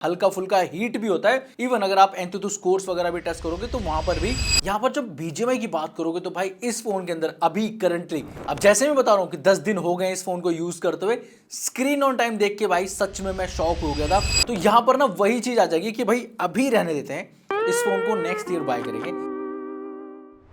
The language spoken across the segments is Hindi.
हल्का फुल्का हीट भी होता है। इवन अगर आप एंथुथु स्कोर्स वगैरह भी टेस्ट करोगे तो वहां पर भी। यहाँ पर जब बीजीएमआई की बात करोगे तो भाई इस फोन के अंदर अभी करंटली, अब जैसे मैं बता रहा हूँ कि 10 दिन हो गए इस फोन को यूज करते हुए, स्क्रीन ऑन टाइम देख के भाई सच में मैं शॉक हो गया था। तो यहाँ पर ना वही चीज आ जाएगी कि भाई अभी रहने देते हैं, इस फोन को नेक्स्ट ईयर बाय करेंगे।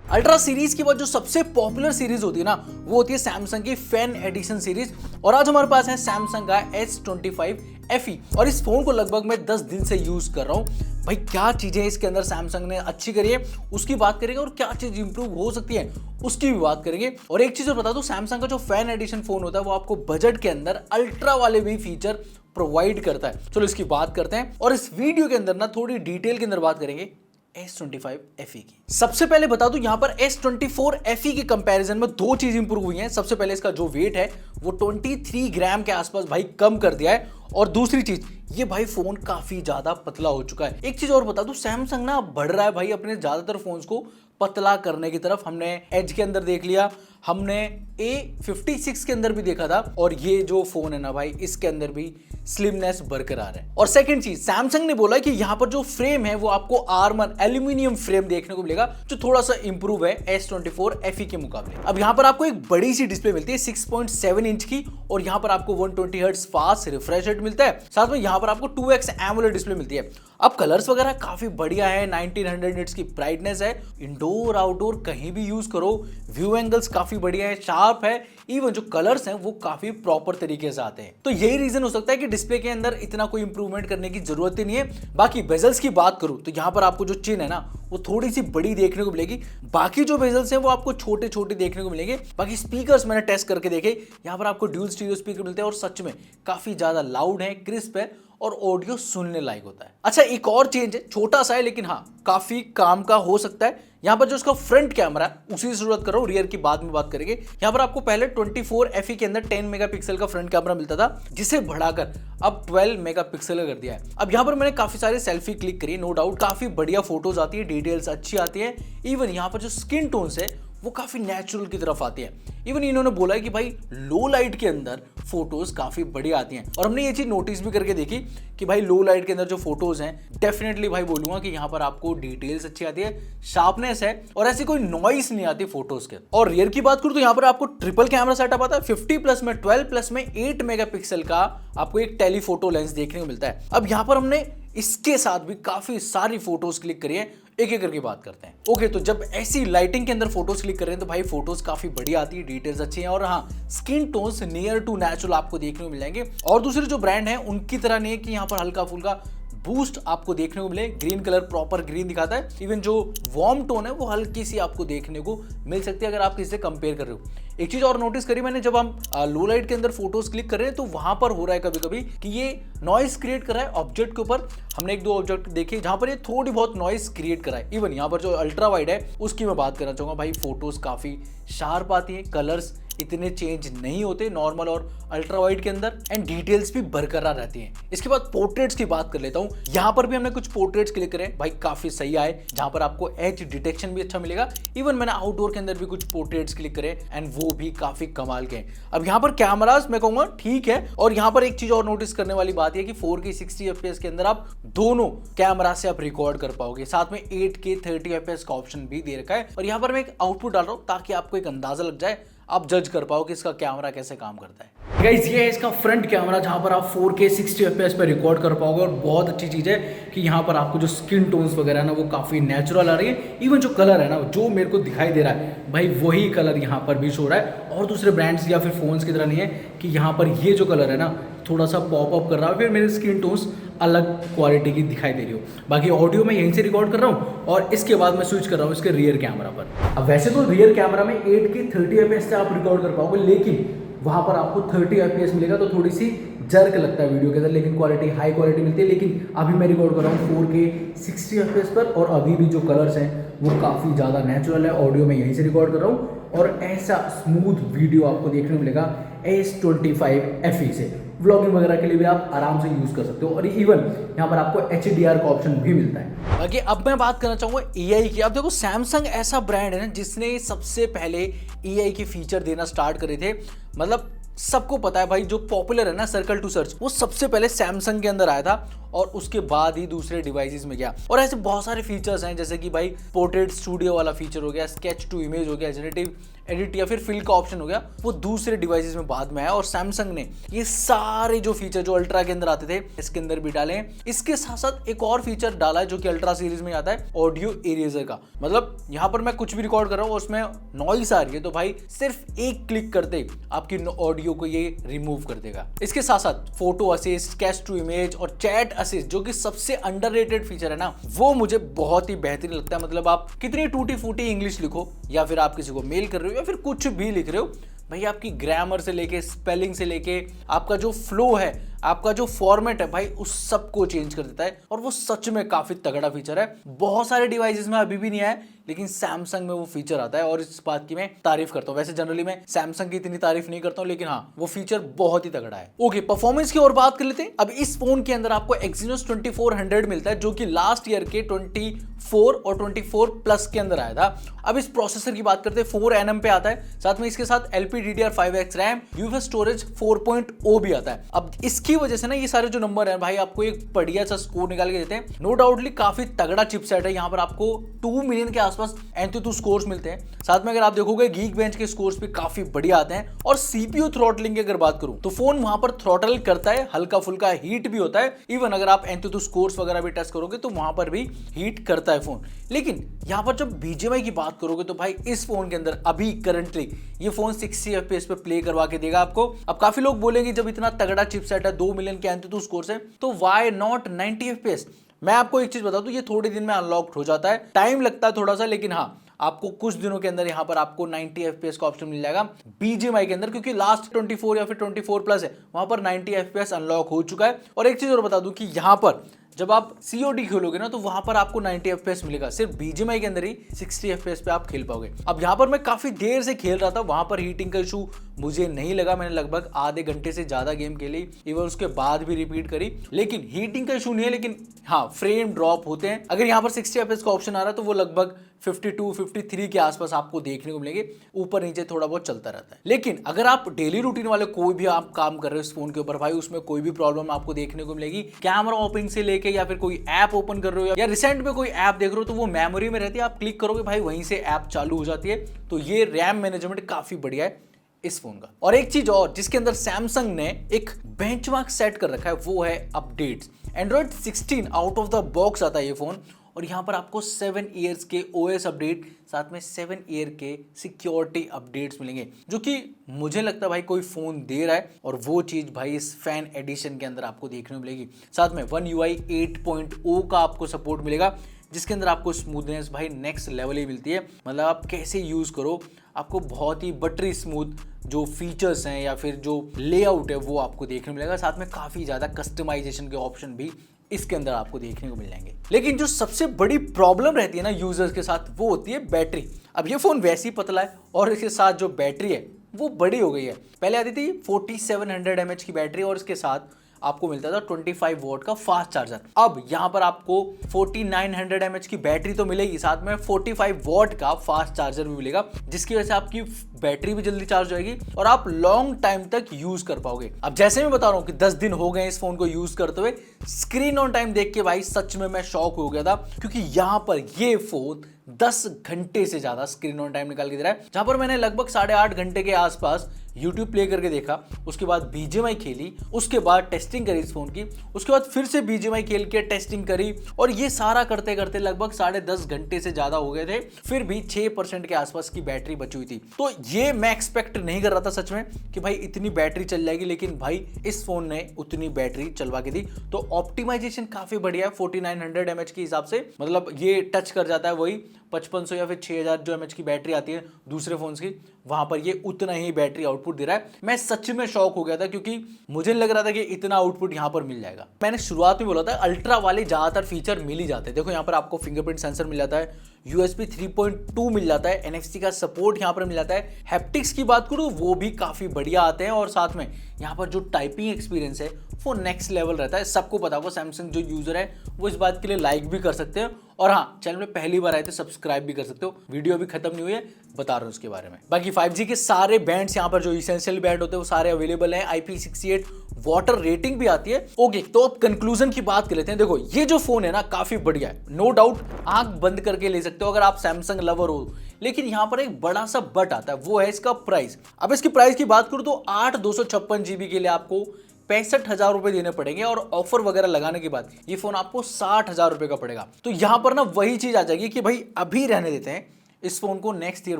अल्ट्रा सीरीज के बाद जो सबसे पॉपुलर सीरीज होती है ना, वो होती है सैमसंग की फैन एडिशन सीरीज। और आज हमारे पास है सैमसंग का S25 FE और इस फोन को लगभग मैं 10 दिन से यूज कर रहा हूं। भाई क्या चीजें इसके अंदर सैमसंग ने अच्छी करी है उसकी बात करेंगे, और क्या चीज इंप्रूव हो सकती है उसकी भी बात करेंगे। और एक चीज और बता दूं, सैमसंग का जो फैन एडिशन फोन होता है वो आपको बजट के अंदर अल्ट्रा वाले भी फीचर प्रोवाइड करता है। चलो इसकी बात करते हैं और इस वीडियो के अंदर ना थोड़ी डिटेल के अंदर बात करेंगे S25 FE की। सबसे पहले बता दूं, यहां पर S24 FE के कंपैरिजन में दो चीज इंप्रूव हुई हैं। सबसे पहले इसका जो वेट है वो 23 ग्राम के आसपास भाई कम कर दिया है, और दूसरी चीज ये भाई फोन काफी ज्यादा पतला हो चुका है। एक चीज और बता दूं, सैमसंग ना बढ़ रहा है भाई अपने ज्यादातर फोन्स को पतला करने की तरफ। हमने एज के अंदर देख लिया, हमने A56 के अंदर भी देखा था, और ये जो फोन है ना भाई इसके अंदर भी स्लिमनेस बरकरार है। और सेकंड चीज, सैमसंग ने बोला कि यहां पर जो फ्रेम है वो आपको आर्मर एल्यूमिनियम फ्रेम देखने को मिलेगा, जो थोड़ा सा इंप्रूव है S24 FE के मुकाबले। अब यहां पर आपको एक बड़ी सी डिस्प्ले मिलती है 6.7 इंच की, और यहां पर आपको 120 हर्ट्ज फास्ट रिफ्रेश रेट मिलता है। साथ में यहां पर आपको 2x एमोलेड डिस्प्ले मिलती है। अब कलर्स वगैरह काफी बढ़िया है, 1900 निट्स की ब्राइटनेस है, इंडोर आउटडोर कहीं भी यूज करो, व्यू एंगल्स काफी बढ़िया है, शार्प है, इवन जो कलर्स हैं वो काफी प्रॉपर तरीके से आते हैं। तो यही रीजन हो सकता है कि डिस्प्ले के अंदर इतना कोई इंप्रूवमेंट करने की जरूरत ही नहीं है। बाकी बेजल्स की बात करूं तो यहां पर आपको जो चिन है ना वो थोड़ी सी बड़ी देखने को मिलेगी, बाकी जो बेजल्स हैं वो आपको छोटे छोटे देखने को मिलेंगे। बाकी स्पीकर्स मैंने टेस्ट करके देखे, यहां पर आपको ड्यूल स्टीरियो स्पीकर मिलते हैं और सच में काफी ज्यादा लाउड है, क्रिस्प है और ऑडियो सुनने लायक होता है। अच्छा, एक और चेंज है, छोटा सा है लेकिन हाँ काफी काम का हो सकता है। यहां पर जो इसका फ्रंट कैमरा है उसी से शुरुआत कर रहा हूं, रियर की बाद में बात करेंगे। यहां पर आपको पहले 24 FE के अंदर 10 मेगापिक्सल का फ्रंट कैमरा मिलता था, जिसे बढ़ाकर अब 12 मेगापिक्सल का कर दिया है। अब यहां पर मैंने काफी सारे सेल्फी क्लिक करी, नो डाउट काफी बढ़िया फोटोज आती है, डिटेल्स अच्छी आती है। इवन यहां पर जो स्किन टोन्स है वो काफी नेचुरल की तरफ आती है। इवन इन्होंने बोला है कि भाई लो लाइट के अंदर फोटोज काफी बढ़िया आती हैं, और हमने ये चीज नोटिस भी करके देखी कि भाई लो लाइट के अंदर जो फोटोज हैं डेफिनेटली भाई बोलूंगा कि यहाँ पर आपको डिटेल्स अच्छी आती है, शार्पनेस है, और ऐसी कोई नॉइस नहीं आती फोटोज के। और रियर की बात करूं तो यहाँ पर आपको ट्रिपल कैमरा सेटअप आता है, 50 प्लस में 12 प्लस में 8 मेगापिक्सल का आपको एक टेलीफोटो लेंस देखने को मिलता है। अब यहाँ पर हमने इसके साथ भी काफी सारी फोटोज क्लिक करी है, एक एक करके बात करते हैं। ओके, तो जब ऐसी लाइटिंग के अंदर फोटोज क्लिक कर रहे हैं तो भाई फोटोज काफी बढ़िया आती है, डिटेल्स अच्छी हैं, और हाँ skin tones near to natural आपको देखने को मिल जाएंगे। और दूसरे जो ब्रांड है उनकी तरह नहीं है कि यहाँ पर हल्का फुल्का बूस्ट आपको देखने को मिले, ग्रीन कलर प्रॉपर ग्रीन दिखाता है। इवन जो वार्म टोन है वो हल्की सी आपको देखने को मिल सकती है अगर आप किसी से कंपेयर कर रहे हो। एक चीज और नोटिस करी मैंने, जब हम लो लाइट के अंदर फोटोज क्लिक कर रहे हैं तो वहां पर हो रहा है कभी कभी कि ये नॉइस क्रिएट कर रहा है ऑब्जेक्ट के ऊपर। हमने एक दो ऑब्जेक्ट देखे जहां पर ये थोड़ी बहुत नॉइस क्रिएट कर रहा है। इवन यहाँ पर जो अल्ट्रा वाइड है उसकी मैं बात करना चाहूंगा, भाई फोटोज काफी शार्प आती है, कलर्स इतने चेंज नहीं होते नॉर्मल और अल्ट्रा वाइड के अंदर, एंड डिटेल्स भी बरकरार रहती हैं। इसके बाद पोर्ट्रेट्स की बात कर लेता हूं, यहां पर भी हमने कुछ पोर्ट्रेट्स क्लिक करे, भाई काफी सही आए, जहां पर आपको एज डिटेक्शन भी अच्छा मिलेगा। इवन मैंने आउटडोर के अंदर भी कुछ पोर्ट्रेट्स क्लिक करे एंड वो भी काफी कमाल के हैं। अब यहां पर कैमरास मैं कहूंगा ठीक है, और यहां पर एक चीज और नोटिस करने वाली बात है कि 4K 60 FPS के अंदर आप दोनों कैमरा से आप रिकॉर्ड कर पाओगे, साथ में 8K 30 FPS का ऑप्शन भी दे रखा है। और यहां पर मैं एक आउटपुट डाल रहा हूं ताकि आपको एक अंदाजा लग जाए, आप जज कर पाओ कि इसका कैमरा कैसे काम करता है। गाइस ये है इसका फ्रंट कैमरा, जहां पर आप 4K 60 FPS पे रिकॉर्ड कर पाओगे, और बहुत अच्छी चीज है कि यहाँ पर आपको जो स्किन टोन्स वगैरह ना वो काफी नेचुरल आ रही है। इवन जो कलर है ना जो मेरे को दिखाई दे रहा है भाई वही कलर यहाँ पर भी शो रहा है, और दूसरे ब्रांड्स या फिर फोन्स की तरह नहीं है कि यहाँ पर ये जो कलर है ना थोड़ा सा पॉप अप कर रहा है, फिर मेरे स्किन टोन्स अलग क्वालिटी की दिखाई दे रही हो। बाकी ऑडियो में यहीं से रिकॉर्ड कर रहा हूँ और इसके बाद मैं स्विच कर रहा हूँ इसके रियर कैमरा पर। अब वैसे तो रियर कैमरा में 8K 30 FPS से आप रिकॉर्ड कर पाओगे, लेकिन वहाँ पर आपको 30 FPS मिलेगा तो थोड़ी सी जर्क लगता है वीडियो के अंदर, लेकिन क्वालिटी हाई क्वालिटी मिलती है। लेकिन अभी मैं रिकॉर्ड कर रहा हूँ 4K 60 FPS पर, और अभी भी जो कलर्स हैं वो काफ़ी ज़्यादा नेचुरल है। ऑडियो में यहीं से रिकॉर्ड कर रहा हूँ, और ऐसा स्मूथ वीडियो आपको देखने को मिलेगा S25 FE से। व्लॉगिंग वगैरह के लिए भी आप आराम से यूज कर सकते हो, और इवन यहाँ पर आपको HDR का ऑप्शन भी मिलता है। बाकी अब मैं बात करना चाहूंगा AI की। अब देखो सैमसंग ऐसा ब्रांड है ना जिसने सबसे पहले AI के फीचर देना स्टार्ट करे थे, मतलब सबको पता है भाई, जो पॉपुलर है ना सर्कल टू सर्च, वो सबसे पहले सैमसंग के अंदर आया था और उसके बाद ही दूसरे डिवाइसेस में गया। और ऐसे बहुत सारे फीचर्स हैं, जैसे कि भाई पोर्ट्रेट स्टूडियो वाला फीचर हो गया, स्केच टू इमेज हो गया, जनरेटिव एडिट या फिर फिल का ऑप्शन हो गया, वो दूसरे डिवाइसेस में बाद में आया। और सैमसंग ने ये सारे जो फीचर जो अल्ट्रा के अंदर आते थे इसके अंदर भी डाले हैं। इसके साथ साथ एक और फीचर डाला है जो कि अल्ट्रा सीरीज में आता है, ऑडियो इरेजर का। मतलब यहाँ पर मैं कुछ भी रिकॉर्ड कर रहा हूँ उसमें नॉइस आ रही है तो भाई सिर्फ एक क्लिक करते आपकी ऑडियो को ये रिमूव कर देगा। इसके साथ साथ photo assist, sketch to image और चैट असिस्ट, जो कि सबसे अंडररेटेड फीचर है ना, वो मुझे बहुत ही बेहतरीन लगता है। मतलब आप कितनी टूटी फूटी इंग्लिश लिखो या फिर आप किसी को मेल कर रहे हो या फिर कुछ भी लिख रहे हो, भाई आपकी ग्रामर से लेके स्पेलिंग से लेके आपका जो फ्लो है, आपका जो फॉर्मेट है भाई, उस सब को चेंज कर देता है। और वो सच में काफी तगड़ा फीचर है। बहुत सारे डिवाइसेस में अभी भी नहीं आया, लेकिन सैमसंग में वो फीचर आता है और इस बात की मैं तारीफ करता हूँ। वैसे जनरली मैं सैमसंग की इतनी तारीफ नहीं करता हूँ, लेकिन हाँ वो फीचर बहुत ही तगड़ा है। ओके, परफॉर्मेंस की और बात कर लेते हैं। अब इस फोन के अंदर आपको Exynos 2400 मिलता है, जो कि लास्ट ईयर के 24 और 24 प्लस के अंदर आया था। अब इस प्रोसेसर की बात करते हैं, 4nm पे आता है, साथ में इसके साथ LPDDR5X रैम, UFS स्टोरेज 4.0 भी आता है। अब इसकी वजह से ना ये सारे जो नंबर हैं भाई आपको एक बढ़िया सा स्कोर निकाल के देते हैं। नो डाउटली काफी तगड़ा चिपसेट है। यहाँ पर आपको 2 मिलियन के आसपास Antutu स्कोर्स मिलते हैं। साथ में अगर आप देखोगे Geekbench के स्कोर्स भी काफी बढ़िया आते हैं। और CPU थ्रॉटलिंग की अगर बात करूं तो फोन वहां पर थ्रॉटल करता है, हल्का फुल्का हीट भी होता है। इवन अगर आप Antutu स्कोर्स वगैरह भी टेस्ट करोगे तो वहां पर भी हीट करता है फोन। लेकिन यहाँ पर जब BGMI की बात करोगे तो भाई इस फोन के अंदर अभी करंटली ये फोन 60 FPS पे प्ले करवा के देगा आपको। अब काफी लोग बोलेंगे जब इतना तगड़ा चिपसेट है, 2 मिलियन के Antutu स्कोर्स है, तो व्हाई नॉट 90 FPS। मैं आपको एक चीज बता दूं, ये थोड़े दिन में अनलॉक्ड हो जाता है, टाइम लगता है थोड़ा सा, लेकिन हाँ आपको कुछ दिनों के अंदर यहाँ पर आपको 90 FPS का ऑप्शन मिल जाएगा BGMI के अंदर, क्योंकि लास्ट 24 या फिर 24 प्लस है वहां पर 90 FPS अनलॉक हो चुका है। और एक चीज और बता दूं कि यहाँ पर जब आप COD खेलोगे ना तो वहां पर आपको 90 FPS मिलेगा, सिर्फ BGMI के अंदर ही 60 FPS पे आप खेल पाओगे। अब यहाँ पर मैं काफी देर से खेल रहा था, वहां पर हीटिंग का इशू मुझे नहीं लगा। मैंने लगभग आधे घंटे से ज्यादा गेम खेली, इवन उसके बाद भी रिपीट करी, लेकिन हीटिंग का इशू नहीं है। लेकिन हाँ फ्रेम ड्रॉप होते हैं। अगर यहाँ पर 60 FPS का ऑप्शन आ रहा है तो वो लगभग 52, 53 के आसपास आपको देखने को मिलेंगे, ऊपर नीचे थोड़ा बहुत चलता रहता है। लेकिन अगर आप डेली रूटीन वाले कोई भी आप काम कर रहे हो इस फोन के ऊपर भाई, उसमें कोई भी प्रॉब्लम आपको देखने को मिलेगी। कैमरा ओपनिंग से लेके या फिर कोई ऐप ओपन कर रहे हो या रिसेंट में कोई ऐप देख रहे हो तो वो मेमोरी में रहती है, आप क्लिक करोगे भाई वहीं से ऐप चालू हो जाती है। तो ये रैम मैनेजमेंट काफी बढ़िया है इस फोन का। और एक चीज और जिसके अंदर सैमसंग ने एक बेंचमार्क सेट कर रखा है वो है updates. Android 16 out of the box आता है ये फोन, और यहाँ पर आपको 7 ईयर्स के OS अपडेट, साथ में 7 ईयर के सिक्योरिटी अपडेट्स मिलेंगे, जो कि मुझे लगता है भाई कोई फोन दे रहा है। और वो चीज भाई इस फैन एडिशन के अंदर आपको देखने को मिलेगी। साथ में One UI 8.0 का आपको सपोर्ट मिलेगा, जिसके अंदर आपको स्मूथनेस भाई नेक्स्ट लेवल ही मिलती है। मतलब आप कैसे यूज करो, आपको बहुत ही बटरी स्मूथ जो फीचर्स हैं या फिर जो लेआउट है वो आपको देखने को मिलेगा। साथ में काफी ज्यादा कस्टमाइजेशन के ऑप्शन भी इसके अंदर आपको देखने को मिल जाएंगे। लेकिन जो सबसे बड़ी प्रॉब्लम रहती है ना यूजर्स के साथ, वो होती है बैटरी। अब ये फोन वैसे ही पतला है और इसके साथ जो बैटरी है वो बड़ी हो गई है। पहले आती थी 4700 mAh की बैटरी और इसके साथ आपको मिलता था 25 वॉट का फास्ट चार्जर। अब यहाँ पर आपको 4900 mAh की बैटरी तो मिलेगी, साथ में 45 वॉट का फास्ट चार्जर भी मिलेगा, जिसकी वजह से आपकी बैटरी भी जल्दी चार्ज हो जाएगी और आप लॉन्ग टाइम तक यूज कर पाओगे। अब जैसे मैं बता रहा हूँ कि 10 दिन हो गए इस फोन को यूज करते हुए, स्क्रीन ऑन टाइम देख के भाई सच में मैं शॉक हो गया था, क्योंकि यहाँ पर ये फोन 10 घंटे से ज्यादा स्क्रीन ऑन टाइम निकाल के दे रहा है। जहां पर मैंने लगभग 8.5 घंटे के आसपास YouTube प्ले करके देखा, उसके बाद BGMI खेली, उसके बाद टेस्टिंग करी इस फोन की, उसके बाद फिर से BGMI खेल के टेस्टिंग करी, और ये सारा करते करते लगभग 10.5 घंटे से ज्यादा हो गए थे। फिर भी 6% के आसपास की बैटरी बची हुई थी। तो ये मैं एक्सपेक्ट नहीं कर रहा था सच में कि भाई इतनी बैटरी चल जाएगी, लेकिन भाई इस फोन ने उतनी बैटरी चलवा के दी। तो ऑप्टिमाइजेशन काफी बढ़िया है 4900 mAh के हिसाब से। मतलब ये टच कर जाता है वही 5500 या फिर 6000 जो mAh की बैटरी आती है दूसरे फोन्स की, वहां पर ये उतना ही बैटरी आउटपुट दे रहा है। मैं सच में शॉक हो गया था, क्योंकि मुझे लग रहा था कि इतना आउटपुट यहां पर मिल जाएगा। मैंने शुरुआत में बोला था अल्ट्रा वाले ज्यादातर फीचर मिल ही जाते हैं। देखो यहाँ पर आपको फिंगरप्रिंट सेंसर मिल जाता है, USB 3.2 मिल जाता है, NFC का सपोर्ट यहाँ पर मिल जाता है। हैप्टिक्स की बात करूँ वो भी काफी बढ़िया आते हैं, और साथ में यहाँ पर जो टाइपिंग एक्सपीरियंस है वो नेक्स्ट लेवल रहता है। सबको पता होगा, सैमसंग जो यूजर है वो इस बात के लिए लाइक भी कर सकते हैं और हाँ, चैनल में पहली बार आए थे सब्सक्राइब भी कर सकते हो। वीडियो अभी खत्म नहीं हुई है, बता रहा हूँ उसके बारे में। बाकी 5G के सारे बैंड्स यहाँ पर जो इसेंशियल बैंड होते हैं वो सारे अवेलेबल हैं। IP68 वाटर रेटिंग भी आती है। ओके, तो अब कंक्लूजन की बात कर लेते हैं। देखो, ये जो फोन है ना काफी बढ़िया है, नो डाउट। आंख बंद करके ले सकते हो अगर आप सैमसंग लवर हो। लेकिन यहां पर एक बड़ा सा बट आता है, वो है इसका प्राइस। अब इसकी प्राइस की बात करूं तो 8/256 GB के लिए आपको 65,000 रुपए देने पड़ेंगे और ऑफर वगैरह लगाने के बाद ये फोन आपको 60,000 रुपए का पड़ेगा। तो यहां पर ना वही चीज आ जाएगी कि भाई अभी रहने देते हैं, इस फोन को नेक्स्ट ईयर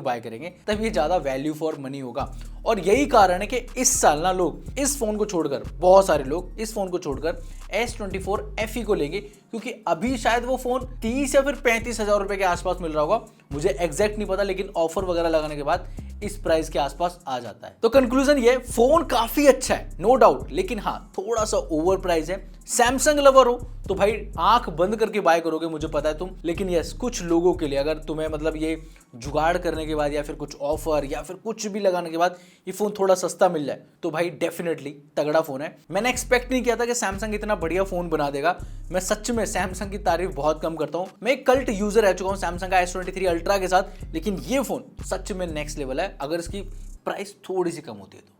बाय करेंगे, तब ये ज्यादा वैल्यू फॉर मनी होगा। और यही कारण है कि इस साल ना लोग इस फोन को छोड़कर, बहुत सारे लोग इस फोन को छोड़कर S24 FE को लेंगे, क्योंकि अभी शायद वो फोन 30 या फिर 35,000 रुपए के आसपास मिल रहा होगा, मुझे एग्जैक्ट नहीं पता, लेकिन ऑफर वगैरह लगाने के बाद इस प्राइस के आसपास आ जाता है। तो कंक्लूजन ये, फोन काफी अच्छा है नो डाउट, लेकिन हाँ थोड़ा सा ओवर प्राइस है। सैमसंग लवर हो तो भाई आंख बंद करके बाय करोगे, मुझे पता है तुम। लेकिन यस, कुछ लोगों के लिए अगर तुम्हें मतलब ये जुगाड़ करने के बाद या फिर कुछ ऑफर या फिर कुछ भी लगाने के बाद ये फोन थोड़ा सस्ता मिल जाए तो भाई डेफिनेटली तगड़ा फोन है। मैंने एक्सपेक्ट नहीं किया था कि सैमसंग इतना बढ़िया फोन बना देगा। मैं सच में सैमसंग की तारीफ बहुत कम करता हूँ। मैं एक कल्ट यूजर रह चुका हूँ सैमसंग का S23 अल्ट्रा के साथ, लेकिन ये फोन सच में नेक्स्ट लेवल है अगर इसकी प्राइस थोड़ी सी कम होती है तो।